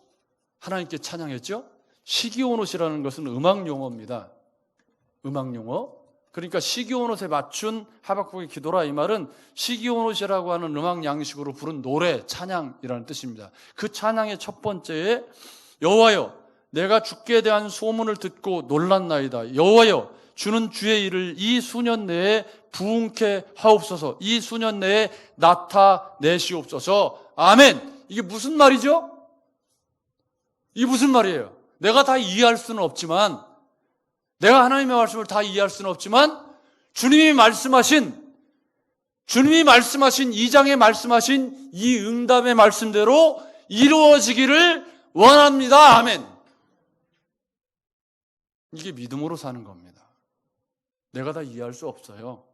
하나님께 찬양했죠? 시기온옷이라는 것은 음악 용어입니다. 음악 용어. 그러니까 시기온옷에 맞춘 하박국의 기도라, 이 말은 시기온옷이라고 하는 음악 양식으로 부른 노래, 찬양이라는 뜻입니다. 그 찬양의 첫 번째에 여호와여, 내가 주께 대한 소문을 듣고 놀랐나이다. 여호와여, 주는 주의 일을 이 수년 내에 부응케 하옵소서. 이 수년 내에 나타내시옵소서. 아멘. 이게 무슨 말이죠? 이게 무슨 말이에요? 내가 다 이해할 수는 없지만, 내가 하나님의 말씀을 다 이해할 수는 없지만, 주님이 말씀하신 2장에 말씀하신 이 응답의 말씀대로 이루어지기를 원합니다. 아멘. 이게 믿음으로 사는 겁니다. 내가 다 이해할 수 없어요.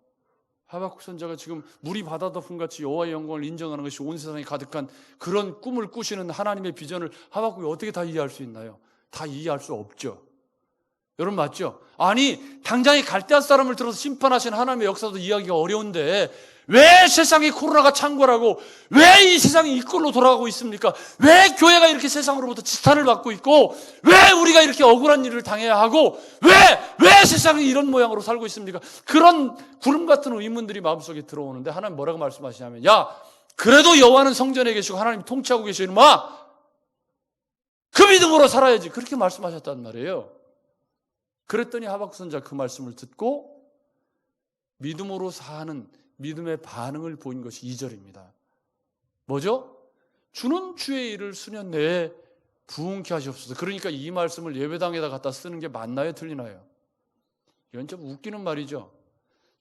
하박국 선지자가 지금 물이 바다덮음 같이 여호와의 영광을 인정하는 것이 온 세상에 가득한 그런 꿈을 꾸시는 하나님의 비전을 하박국이 어떻게 다 이해할 수 있나요? 다 이해할 수 없죠. 여러분 맞죠? 아니, 당장에 갈대아 사람을 들어서 심판하신 하나님의 역사도 이해하기가 어려운데, 왜 세상에 코로나가 창궐하고, 왜 이 세상이 이 꼴로 돌아가고 있습니까? 왜 교회가 이렇게 세상으로부터 지탄을 받고 있고, 왜 우리가 이렇게 억울한 일을 당해야 하고, 왜 세상이 이런 모양으로 살고 있습니까? 그런 구름 같은 의문들이 마음속에 들어오는데, 하나님 뭐라고 말씀하시냐면, 야, 그래도 여호와는 성전에 계시고 하나님 통치하고 계시는 그 믿음으로 살아야지, 그렇게 말씀하셨단 말이에요. 그랬더니 하박국 선지자 그 말씀을 듣고 믿음으로 사는 믿음의 반응을 보인 것이 2절입니다. 뭐죠? 주는 주의 일을 수년 내에 부응케 하시옵소서. 그러니까 이 말씀을 예배당에다 갖다 쓰는 게 맞나요? 틀리나요? 이건 좀 웃기는 말이죠.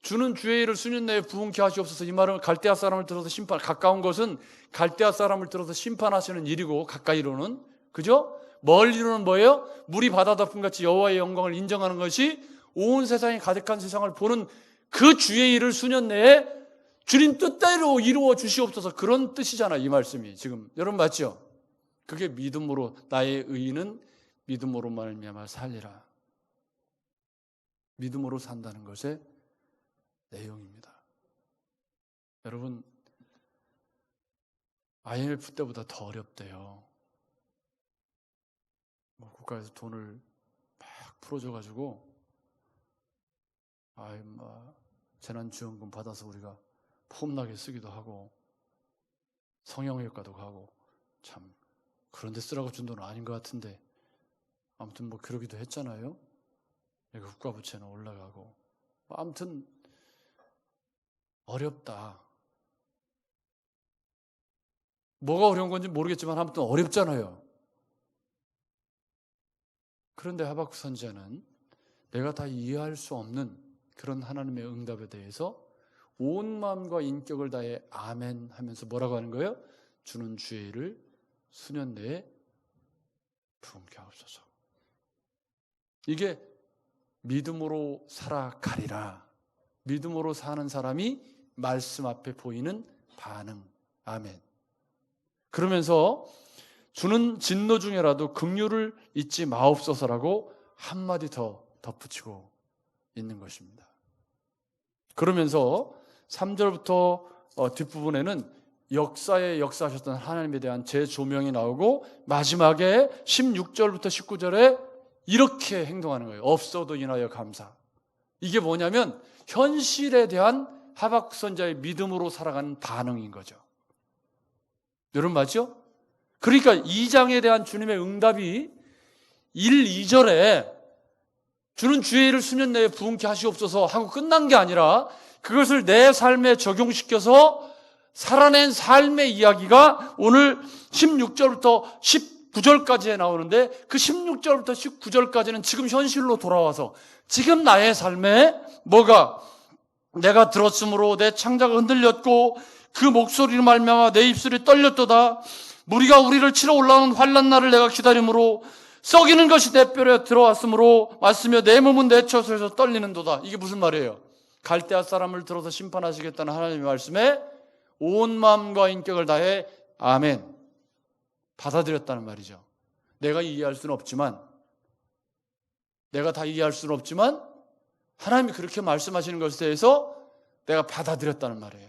주는 주의 일을 수년 내에 부응케 하시옵소서. 이 말은 갈대아 사람을 들어서 가까운 것은 갈대아 사람을 들어서 심판하시는 일이고, 가까이로는, 그죠? 멀리로는 뭐예요? 물이 바다덮음 같이 여호와의 영광을 인정하는 것이 온 세상에 가득한 세상을 보는 그 주의 일을 수년 내에 주님 뜻대로 이루어 주시옵소서. 그런 뜻이잖아요, 이 말씀이. 지금 여러분 맞죠? 그게 믿음으로, 나의 의인은 믿음으로 말미암아 살리라. 믿음으로 산다는 것의 내용입니다. 여러분, IMF 때보다 더 어렵대요. 국가에서 돈을 막 풀어줘가지고, 재난지원금 받아서 우리가 폼나게 쓰기도 하고, 성형외과도 가고, 참, 그런데 쓰라고 준 돈은 아닌 것 같은데, 아무튼 뭐 그러기도 했잖아요. 국가부채는 올라가고. 아무튼 어렵다. 뭐가 어려운 건지 모르겠지만 아무튼 어렵잖아요. 그런데 하박국 선지자는 내가 다 이해할 수 없는 그런 하나님의 응답에 대해서 온 마음과 인격을 다해 아멘 하면서 뭐라고 하는 거예요? 주는 주의 일을 수년 내에 부응케 하옵소서. 이게 믿음으로 살아가리라. 믿음으로 사는 사람이 말씀 앞에 보이는 반응. 아멘. 그러면서 주는 진노 중에라도 긍휼을 잊지 마옵소서라고 한마디 더 덧붙이고 있는 것입니다. 그러면서 3절부터 뒷부분에는 역사에 역사하셨던 하나님에 대한 재조명이 나오고 마지막에 16절부터 19절에 이렇게 행동하는 거예요. 없어도 인하여 감사. 이게 뭐냐면 현실에 대한 하박국 선지자의 믿음으로 살아가는 반응인 거죠. 여러분 맞죠? 그러니까 2장에 대한 주님의 응답이 1, 2절에 주는 주의 일을 수년 내에 부응케 하시옵소서 하고 끝난 게 아니라 그것을 내 삶에 적용시켜서 살아낸 삶의 이야기가 오늘 16절부터 19절까지에 나오는데 그 16절부터 19절까지는 지금 현실로 돌아와서 지금 나의 삶에 뭐가 내가 들었으므로 내 창자가 흔들렸고 그 목소리를 말미암아 내 입술이 떨렸도다. 무리가 우리를 치러 올라오는 환난 날을 내가 기다림으로 썩이는 것이 내 뼈에 들어왔으므로 맞으며 내 몸은 내 처소에서 떨리는도다. 이게 무슨 말이에요? 갈대아 사람을 들어서 심판하시겠다는 하나님의 말씀에 온 마음과 인격을 다해 아멘 받아들였다는 말이죠. 내가 이해할 수는 없지만 내가 다 이해할 수는 없지만 하나님이 그렇게 말씀하시는 것에 대해서 내가 받아들였다는 말이에요.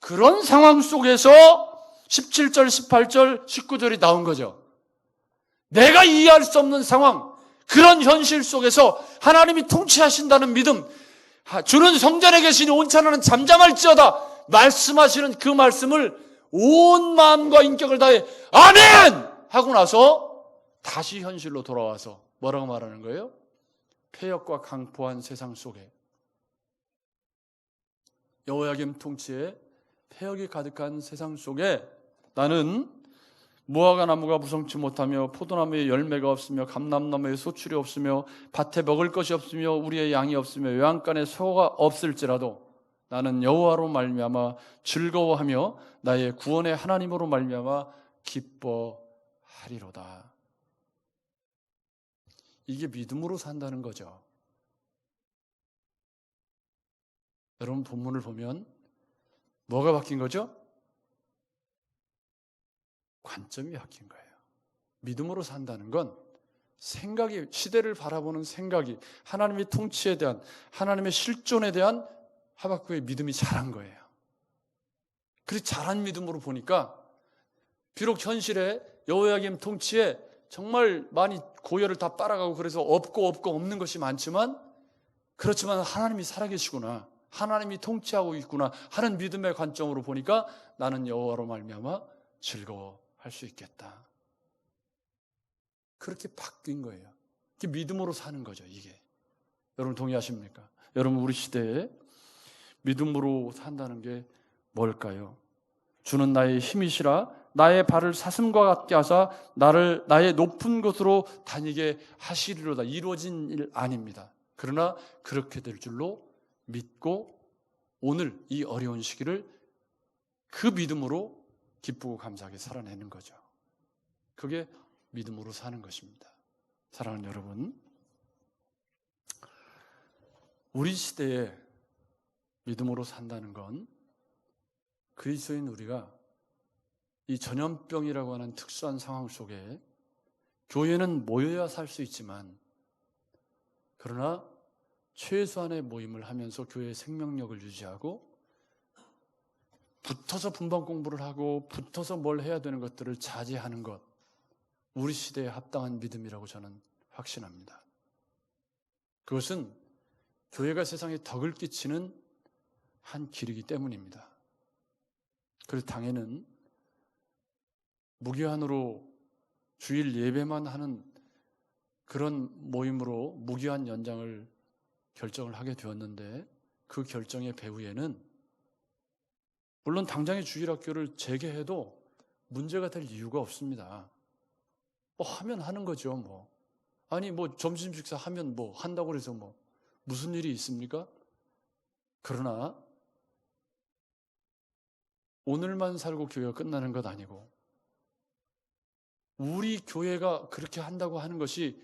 그런 상황 속에서 17절, 18절, 19절이 나온 거죠. 내가 이해할 수 없는 상황, 그런 현실 속에서 하나님이 통치하신다는 믿음, 주는 성전에 계시니 온천하는 잠잠할지어다 말씀하시는 그 말씀을 온 마음과 인격을 다해 아멘! 하고 나서 다시 현실로 돌아와서 뭐라고 말하는 거예요? 폐역과 강포한 세상 속에 여호야김 통치에 폐역이 가득한 세상 속에 나는 무화과 나무가 무성치 못하며 포도나무에 열매가 없으며 감람나무에 소출이 없으며 밭에 먹을 것이 없으며 우리의 양이 없으며 외양간에 소가 없을지라도 나는 여호와로 말미암아 즐거워하며 나의 구원의 하나님으로 말미암아 기뻐하리로다. 이게 믿음으로 산다는 거죠. 여러분 본문을 보면 뭐가 바뀐 거죠? 관점이 바뀐 거예요. 믿음으로 산다는 건 생각이, 시대를 바라보는 생각이 하나님의 통치에 대한, 하나님의 실존에 대한 하박국의 믿음이 자란 거예요. 그래서 자란 믿음으로 보니까 비록 현실에 여호야김 통치에 정말 많이 고열을 다 빨아가고 그래서 없고 없는 것이 많지만 그렇지만 하나님이 살아계시구나, 하나님이 통치하고 있구나 하는 믿음의 관점으로 보니까 나는 여호와로 말미암아 즐거워할 수 있겠다. 그렇게 바뀐 거예요. 이게 믿음으로 사는 거죠. 이게 여러분 동의하십니까? 여러분 우리 시대에 믿음으로 산다는 게 뭘까요? 주는 나의 힘이시라 나의 발을 사슴과 같게 하사 나를 나의 높은 곳으로 다니게 하시리로다. 이루어진 일 아닙니다. 그러나 그렇게 될 줄로 믿고 오늘 이 어려운 시기를 그 믿음으로 기쁘고 감사하게 살아내는 거죠. 그게 믿음으로 사는 것입니다. 사랑하는 여러분, 우리 시대에 믿음으로 산다는 건 그리스도인 우리가 이 전염병이라고 하는 특수한 상황 속에 교회는 모여야 살 수 있지만 그러나 최소한의 모임을 하면서 교회의 생명력을 유지하고 붙어서 분반 공부를 하고 붙어서 뭘 해야 되는 것들을 자제하는 것, 우리 시대에 합당한 믿음이라고 저는 확신합니다. 그것은 교회가 세상에 덕을 끼치는 한 길이기 때문입니다. 그래서 당에는 무교한으로 주일 예배만 하는 그런 모임으로 무기한 연장을 결정을 하게 되었는데 그 결정의 배후에는 물론 당장의 주일학교를 재개해도 문제가 될 이유가 없습니다. 뭐 하면 하는 거죠. 뭐 아니 뭐 점심 식사 하면 뭐 한다고 해서 뭐 무슨 일이 있습니까? 그러나 오늘만 살고 교회가 끝나는 것 아니고 우리 교회가 그렇게 한다고 하는 것이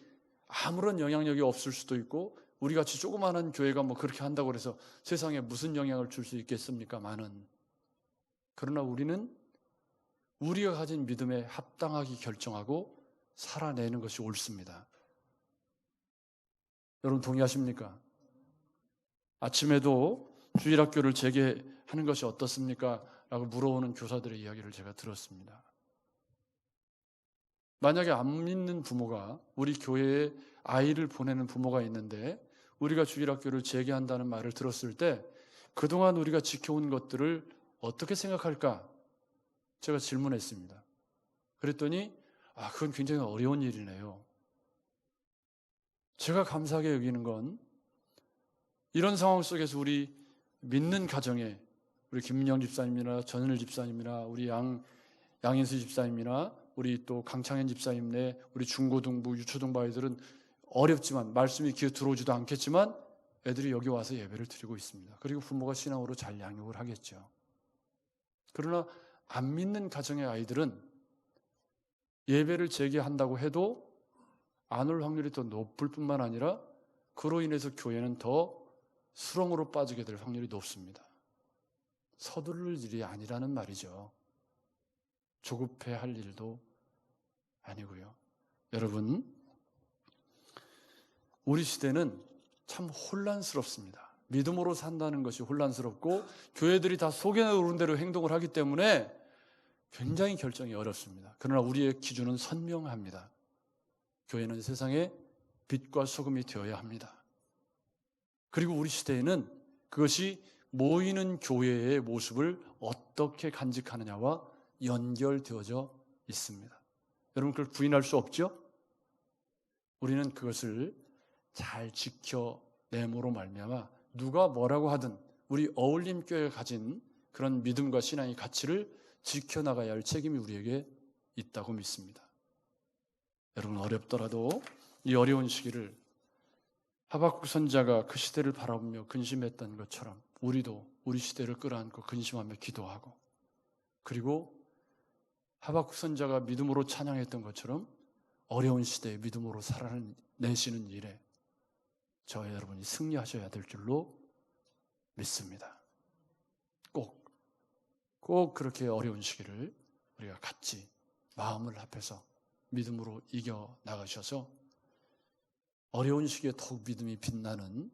아무런 영향력이 없을 수도 있고 우리같이 조그마한 교회가 뭐 그렇게 한다고 해서 세상에 무슨 영향을 줄 수 있겠습니까? 많은. 그러나 우리는 우리가 가진 믿음에 합당하게 결정하고 살아내는 것이 옳습니다. 여러분 동의하십니까? 아침에도 주일학교를 재개하는 것이 어떻습니까? 라고 물어오는 교사들의 이야기를 제가 들었습니다. 만약에 안 믿는 부모가 우리 교회에 아이를 보내는 부모가 있는데 우리가 주일학교를 재개한다는 말을 들었을 때 그동안 우리가 지켜온 것들을 어떻게 생각할까? 제가 질문했습니다. 그랬더니 그건 굉장히 어려운 일이네요. 제가 감사하게 여기는 건 이런 상황 속에서 우리 믿는 가정에 우리 김민영 집사님이나 전은일 집사님이나 우리 양인수 집사님이나 우리 또 강창현 집사님 내 우리 중고등부, 유초등부 아이들은 어렵지만 말씀이 귀에 들어오지도 않겠지만 애들이 여기 와서 예배를 드리고 있습니다. 그리고 부모가 신앙으로 잘 양육을 하겠죠. 그러나 안 믿는 가정의 아이들은 예배를 재개한다고 해도 안 올 확률이 더 높을 뿐만 아니라 그로 인해서 교회는 더 수렁으로 빠지게 될 확률이 높습니다. 서두를 일이 아니라는 말이죠. 조급해 할 일도 아니고요. 여러분, 우리 시대는 참 혼란스럽습니다. 믿음으로 산다는 것이 혼란스럽고 교회들이 다 속에 오른 대로 행동을 하기 때문에 굉장히 결정이 어렵습니다. 그러나 우리의 기준은 선명합니다. 교회는 세상의 빛과 소금이 되어야 합니다. 그리고 우리 시대에는 그것이 모이는 교회의 모습을 어떻게 간직하느냐와 연결되어져 있습니다. 여러분 그걸 부인할 수 없죠? 우리는 그것을 잘 지켜내므로 말미암아 누가 뭐라고 하든 우리 어울림교회가 가진 그런 믿음과 신앙의 가치를 지켜나가야 할 책임이 우리에게 있다고 믿습니다. 여러분 어렵더라도 이 어려운 시기를 하박국 선지자가 그 시대를 바라보며 근심했던 것처럼 우리도 우리 시대를 끌어안고 근심하며 기도하고 그리고 하박국 선지자가 믿음으로 찬양했던 것처럼 어려운 시대에 믿음으로 살아내시는 일에 저와 여러분이 승리하셔야 될 줄로 믿습니다. 꼭 그렇게 어려운 시기를 우리가 같이 마음을 합해서 믿음으로 이겨나가셔서 어려운 시기에 더욱 믿음이 빛나는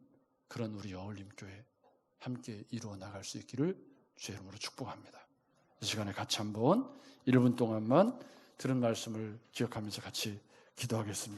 그런 우리 어울림교회 함께 이루어 나갈 수 있기를 주의 이름으로 축복합니다. 이 시간에 같이 한번 1분 동안만 들은 말씀을 기억하면서 같이 기도하겠습니다.